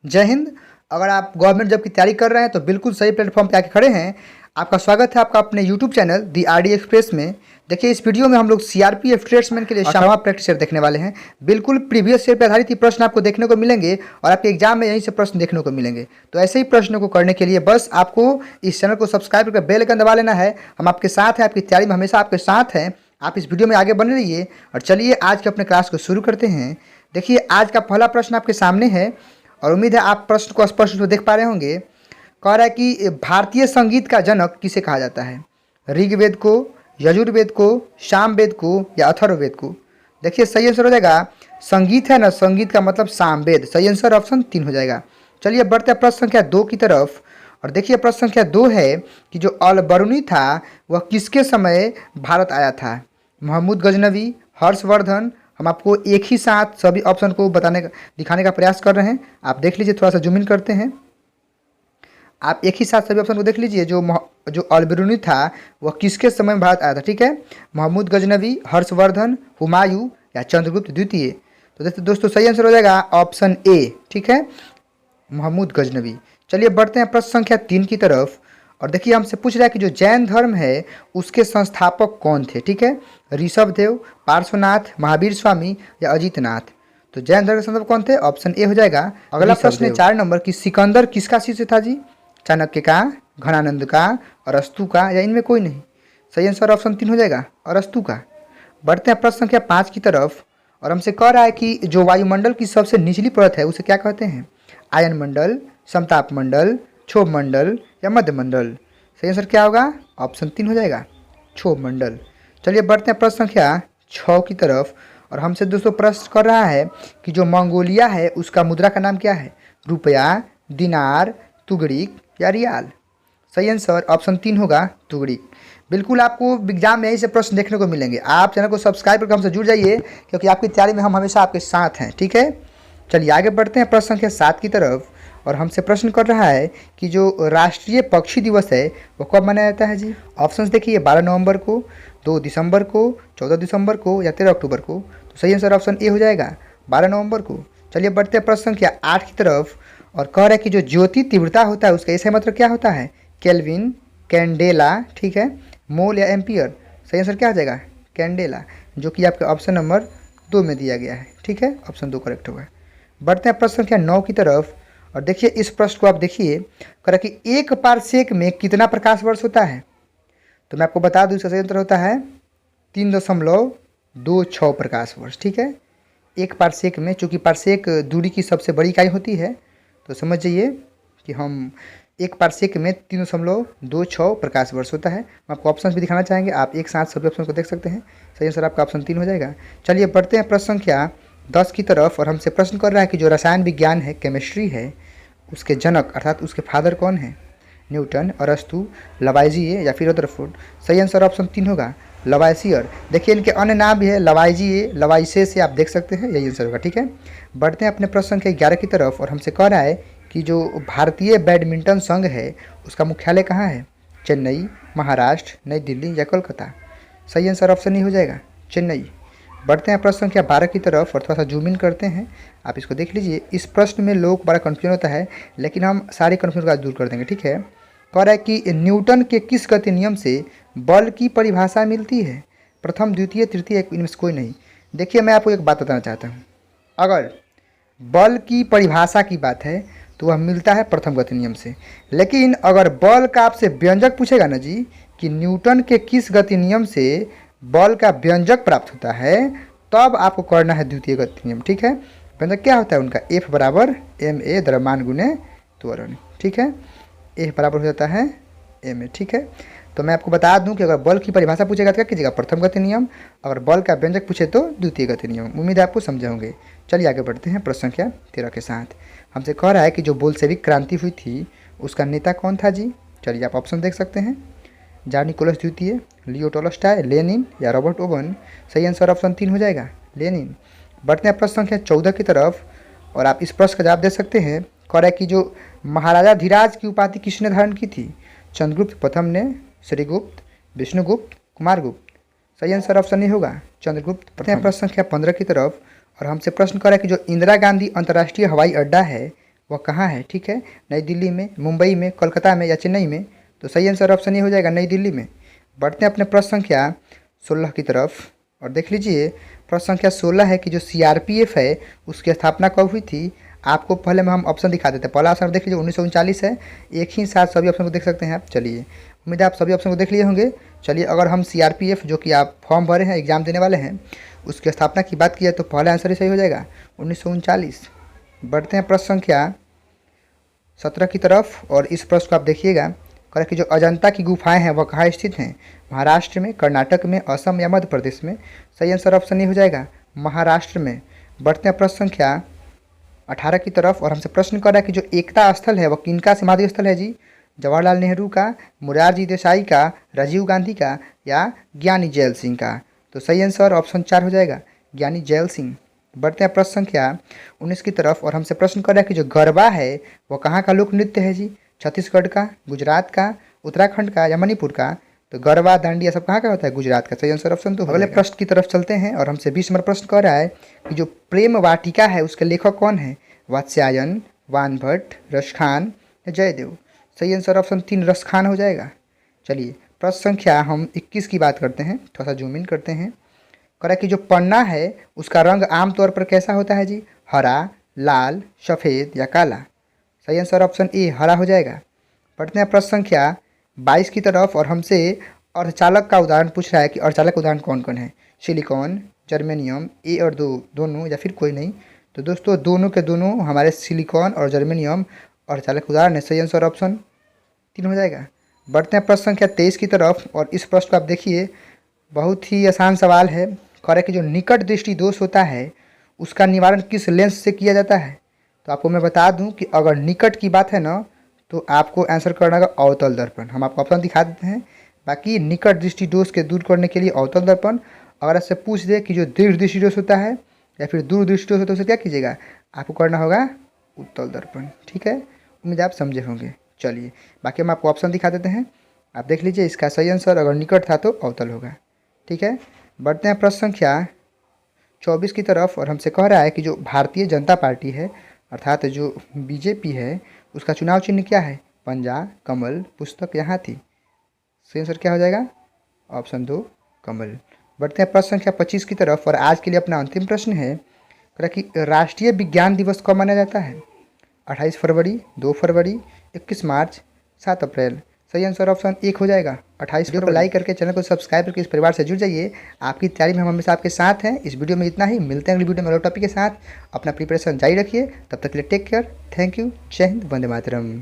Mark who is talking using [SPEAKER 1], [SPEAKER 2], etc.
[SPEAKER 1] जय हिंद। अगर आप गवर्नमेंट जॉब की तैयारी कर रहे हैं तो बिल्कुल सही प्लेटफॉर्म पे आके खड़े हैं। आपका स्वागत है आपका अपने यूट्यूब चैनल दी आर डी एक्सप्रेस में। देखिए, इस वीडियो में हम लोग सीआरपीएफ ट्रेड्समैन के लिए शामा प्रैक्टिस सेट देखने वाले हैं। बिल्कुल प्रीवियस ईयर पर आधारित ही प्रश्न आपको देखने को मिलेंगे और आपके एग्जाम में यहीं से प्रश्न देखने को मिलेंगे। तो ऐसे ही प्रश्नों को करने के लिए बस आपको इस चैनल को सब्सक्राइब करके बेल आइकन दबा लेना है। हम आपके साथ हैं, आपकी तैयारी में हमेशा आपके साथ हैं। आप इस वीडियो में आगे बने रहिए और चलिए आज के अपने क्लास को शुरू करते हैं। देखिए, आज का पहला प्रश्न आपके सामने है और उम्मीद है आप प्रश्न को स्पष्ट रूप से देख पा रहे होंगे। कह रहा है कि भारतीय संगीत का जनक किसे कहा जाता है? ऋग्वेद को, यजुर्वेद को, सामवेद को या अथर्ववेद को? देखिए, सही आंसर हो जाएगा संगीत है ना, संगीत का मतलब सामवेद। सही आंसर ऑप्शन 3 हो जाएगा। चलिए बढ़ते हैं प्रश्न संख्या 2 की तरफ। और देखिए प्रश्न संख्या 2 है कि जो अल बरूनी था वह किसके समय भारत आया था? महमूद गजनवी, हर्षवर्धन? हम आपको एक ही साथ सभी ऑप्शन को दिखाने का प्रयास कर रहे हैं। आप देख लीजिए, थोड़ा सा जूम इन करते हैं। आप एक ही साथ सभी ऑप्शन को देख लीजिए। जो अल बरूनी था वह किसके समय में भारत आया था? ठीक है, महमूद गजनवी, हर्षवर्धन, हुमायूं या चंद्रगुप्त द्वितीय? तो दोस्तों सही आंसर हो जाएगा ऑप्शन ए। ठीक है, महमूद गजनवी। चलिए बढ़ते हैं प्रश्न संख्या 3 की तरफ। और देखिए हमसे पूछ रहा है कि जो जैन धर्म है उसके संस्थापक कौन थे? ठीक है, ऋषभदेव, पार्श्वनाथ, महावीर स्वामी या अजितनाथ? तो जैन धर्म के संस्थापक कौन थे? ऑप्शन ए हो जाएगा। अगला प्रश्न है 4 नंबर की सिकंदर किसका शिष्य था जी? चाणक्य का, घनानंद का, अरस्तु का या इनमें कोई नहीं? सही आंसर ऑप्शन 3 हो जाएगा, अरस्तु का। बढ़ते हैं प्रश्न संख्या 5 की तरफ। और हमसे कह रहा है कि जो वायुमंडल की सबसे निचली परत है उसे क्या कहते हैं? आयन मंडल, समताप मंडल, क्षोभ मंडल या मध्य मंडल? सही आंसर क्या होगा? ऑप्शन 3 हो जाएगा, क्षोभ मंडल। चलिए बढ़ते हैं प्रश्न संख्या 6 की तरफ। और हमसे दोस्तों प्रश्न कर रहा है कि जो मंगोलिया है उसका मुद्रा का नाम क्या है? रुपया, दिनार, तुगड़िक या रियाल? सही आंसर ऑप्शन 3 होगा, तुगड़िक। बिल्कुल आपको एग्जाम में यही से प्रश्न देखने को मिलेंगे। आप चैनल को सब्सक्राइब करके हमसे जुड़ जाइए क्योंकि आपकी तैयारी में हम हमेशा आपके साथ हैं। ठीक है, चलिए आगे बढ़ते हैं प्रश्न संख्या 7 की तरफ। और हमसे प्रश्न कर रहा है कि जो राष्ट्रीय पक्षी दिवस है वो कब मनाया जाता है जी? ऑप्शंस देखिए, 12 नवंबर को, 2 दिसंबर को, 14 दिसंबर को या 13 अक्टूबर को? तो सही आंसर ऑप्शन ए हो जाएगा, 12 नवंबर को। चलिए बढ़ते हैं प्रश्न संख्या 8 की तरफ। और कह रहा है कि जो ज्योति तीव्रता होता है उसका ऐसा मतलब क्या होता है? केल्विन, कैंडेला, ठीक है, मोल या एम्पियर? सही आंसर क्या हो जाएगा? कैंडेला, जो कि आपके ऑप्शन नंबर 2 में दिया गया है। ठीक है, ऑप्शन 2 करेक्ट होगा। बढ़ते हैं प्रश्न संख्या 9 की तरफ। और देखिए इस प्रश्न को आप देखिए, कह रहा है कि 1 पारसेक में कितना प्रकाश वर्ष होता है? तो मैं आपको बता दूँ इसका सही उत्तर होता है 3.26 प्रकाश वर्ष। ठीक है, 1 पारसेक में, चूँकि पारसेक दूरी की सबसे बड़ी इकाई होती है तो समझ जाइए कि हम 1 पारसेक में 3.26 प्रकाश वर्ष होता है। हम आपको ऑप्शन भी दिखाना चाहेंगे, आप एक साथ सभी ऑप्शन को देख सकते हैं। सही आंसर आपका ऑप्शन 3 हो जाएगा। चलिए बढ़ते हैं प्रश्न संख्या 10 की तरफ। और हमसे प्रश्न कर रहा है कि जो रसायन विज्ञान है, केमिस्ट्री है, उसके जनक अर्थात उसके फादर कौन है? न्यूटन, अरस्तु, लवाइजिए या फिर रदरफोर्ड? सही आंसर ऑप्शन 3 होगा, लवाइसियर। देखिए इनके अन्य नाम भी है, लवाइजिए, लवाइसे से आप देख सकते हैं, यही आंसर होगा। ठीक है, बढ़ते हैं अपने प्रश्न संख्या 11 की तरफ। और हमसे कह रहा है कि जो भारतीय बैडमिंटन संघ है उसका मुख्यालय कहाँ है? चेन्नई, महाराष्ट्र, नई दिल्ली या कोलकाता? सही आंसर ऑप्शन ई हो जाएगा, चेन्नई। बढ़ते हैं प्रश्न संख्या 12 की तरफ और थोड़ा सा जूम इन करते हैं। आप इसको देख लीजिए। इस प्रश्न में लोग बड़ा कन्फ्यूजन होता है लेकिन हम सारे कन्फ्यूजन को दूर कर देंगे। ठीक है, कह रहा है कि न्यूटन के किस गति नियम से बल की परिभाषा मिलती है? प्रथम, द्वितीय, तृतीय, इनमें से कोई नहीं? देखिए मैं आपको एक बात बताना चाहता हूँ, अगर बल की परिभाषा की बात है तो वह मिलता है प्रथम गति नियम से। लेकिन अगर बल का आपसे व्यंजक पूछेगा ना जी कि न्यूटन के किस गति नियम से बल का व्यंजक प्राप्त होता है, तब आपको करना है द्वितीय गति नियम। ठीक है, व्यंजक क्या होता है उनका? F बराबर ma द्रव्यमान गुणे त्वरण। ठीक है, F बराबर हो जाता है ma। ठीक है, तो मैं आपको बता दूं कि अगर बल की परिभाषा पूछेगा तो क्या कीजिएगा? प्रथम गति नियम। अगर बल का व्यंजक पूछे तो द्वितीय गति नियम। उम्मीद है आपको समझे होंगे। चलिए आगे बढ़ते हैं प्रश्न संख्या 13 के साथ। हमसे कह रहा है कि जो बोल्शेविक क्रांति हुई थी उसका नेता कौन था जी? चलिए आप ऑप्शन देख सकते हैं, जार निकोलस द्वितीय, लियो टॉलस्टॉय, लेनिन या रॉबर्ट ओवन? सही आंसर ऑप्शन 3 हो जाएगा, लेनिन। बढ़ते हैं प्रश्न संख्या 14 की तरफ। और आप इस प्रश्न का जवाब दे सकते हैं। कह रहा है कि जो महाराजा धीराज की उपाधि किसने धारण की थी? चंद्रगुप्त प्रथम ने, श्रीगुप्त, विष्णुगुप्त, कुमारगुप्त? सही आंसर ऑप्शन नहीं होगा, चंद्रगुप्त प्रथम। प्रश्न संख्या 15 की तरफ। और हमसे प्रश्न कर रहा है कि जो इंदिरा गांधी अंतर्राष्ट्रीय हवाई अड्डा है वह कहाँ है। ठीक है, नई दिल्ली में, मुंबई में, कोलकाता में या चेन्नई में। तो सही आंसर ऑप्शन ये हो जाएगा नई दिल्ली में। बढ़ते हैं अपने प्रश्न संख्या 16 की तरफ और देख लीजिए प्रश्न संख्या 16 है कि जो सीआरपीएफ है उसकी स्थापना कब हुई थी। आपको पहले में हम ऑप्शन दिखा देते हैं। पहला ऑप्शन देख लीजिए 1939 है। एक ही साथ सभी ऑप्शन को देख सकते हैं आप। चलिए, उम्मीद है आप सभी ऑप्शन को देख लिए होंगे। चलिए, अगर हम सीआरपीएफ जो कि आप फॉर्म भरे हैं, एग्जाम देने वाले हैं, उसकी स्थापना की बात की है तो पहला आंसर ही सही हो जाएगा 1939। बढ़ते हैं प्रश्न संख्या 17 की तरफ और इस प्रश्न को आप देखिएगा। करें कि जो अजंता की गुफाएं हैं वह कहाँ स्थित हैं। महाराष्ट्र में, कर्नाटक में, असम या मध्य प्रदेश में। सही आंसर ऑप्शन ये हो जाएगा महाराष्ट्र में। बढ़ते हैं प्रश्न संख्या 18 की तरफ और हमसे प्रश्न कर रहा है कि जो एकता स्थल है वह किनका समाधि स्थल है जी। जवाहरलाल नेहरू का, मुरारजी देसाई का, राजीव गांधी का या ज्ञानी जैल सिंह का। तो सही आंसर ऑप्शन 4 हो जाएगा ज्ञानी जैल सिंह। बढ़ते हैं प्रश्न संख्या 19 की तरफ और हमसे प्रश्न कर रहा है कि जो गरबा है वह कहाँ का लोक नृत्य है जी। छत्तीसगढ़ का, गुजरात का, उत्तराखंड का या मणिपुर का। तो गरबा, दांडिया सब कहाँ का होता है, गुजरात का। सही आंसर ऑप्शन तो। अगले प्रश्न की तरफ चलते हैं और हमसे 20 नंबर प्रश्न कर रहा है कि जो प्रेम वाटिका है उसके लेखक कौन है। वात्स्यायन, वानभट्ट, रसखान या जयदेव। सही आंसर ऑप्शन 3 रसखान हो जाएगा। चलिए, प्रश्न संख्या हम 21 की बात करते हैं। थोड़ा सा जूम इन करते हैं। करा कि जो पन्ना है उसका रंग आमतौर पर कैसा होता है जी। हरा, लाल, सफ़ेद या काला। सही आंसर ऑप्शन ए हरा हो जाएगा। पढ़ते हैं प्रश्न संख्या 22 की तरफ और हमसे अर्धचालक का उदाहरण पूछ रहा है कि अर्धचालक उदाहरण कौन कौन है। सिलिकॉन, जर्मेनियम, ए और दोनों या फिर कोई नहीं। तो दोस्तों दोनों के दोनों हमारे सिलिकॉन और जर्मेनियम अर्धचालक उदाहरण है। सही आंसर ऑप्शन 3 हो जाएगा। बढ़ते हैं प्रश्न संख्या 23 की तरफ और इस प्रश्न को आप देखिए, बहुत ही आसान सवाल है। कह रहे कि जो निकट दृष्टि दोष होता है उसका निवारण किस लेंस से किया जाता है। तो आपको मैं बता दूं कि अगर निकट की बात है ना तो आपको आंसर करना होगा अवतल दर्पण। हम आपको ऑप्शन दिखा देते हैं। बाकी निकट दृष्टि दोष के दूर करने के लिए अवतल दर्पण। अगर आपसे पूछ दे कि जो दीर्घ दृष्टि दोष होता है या फिर दूर दृष्टि दोष होता है उसे क्या कीजिएगा, आपको करना होगा उत्तल दर्पण। ठीक है, उम्मीद आप समझे होंगे। चलिए, बाकी हम आपको ऑप्शन दिखा देते हैं, आप देख लीजिए। इसका सही आंसर अगर निकट था तो अवतल होगा। ठीक है, बढ़ते हैं प्रश्न संख्या 24 की तरफ और हमसे कह रहा है कि जो भारतीय जनता पार्टी है अर्थात जो बीजेपी है उसका चुनाव चिन्ह क्या है। पंजा, कमल, पुस्तक या हाथी। सही आंसर क्या हो जाएगा, ऑप्शन 2 कमल। बढ़ते हैं प्रश्न संख्या 25 की तरफ और आज के लिए अपना अंतिम प्रश्न है कि राष्ट्रीय विज्ञान दिवस कब मनाया जाता है। 28 फरवरी, 2 फरवरी, 21 मार्च, 7 अप्रैल। सही आंसर ऑप्शन 1 हो जाएगा 28 वीडियो को लाइक करके चैनल को सब्सक्राइब करके इस परिवार से जुड़ जाइए। आपकी तैयारी में हम हमेशा आपके साथ हैं। इस वीडियो में इतना ही, मिलते हैं अगली वीडियो में अगले टॉपिक के साथ। अपना प्रिपरेशन जारी रखिए, तब तक के लिए टेक केयर, थैंक यू, जय हिंद, वंदे मातरम।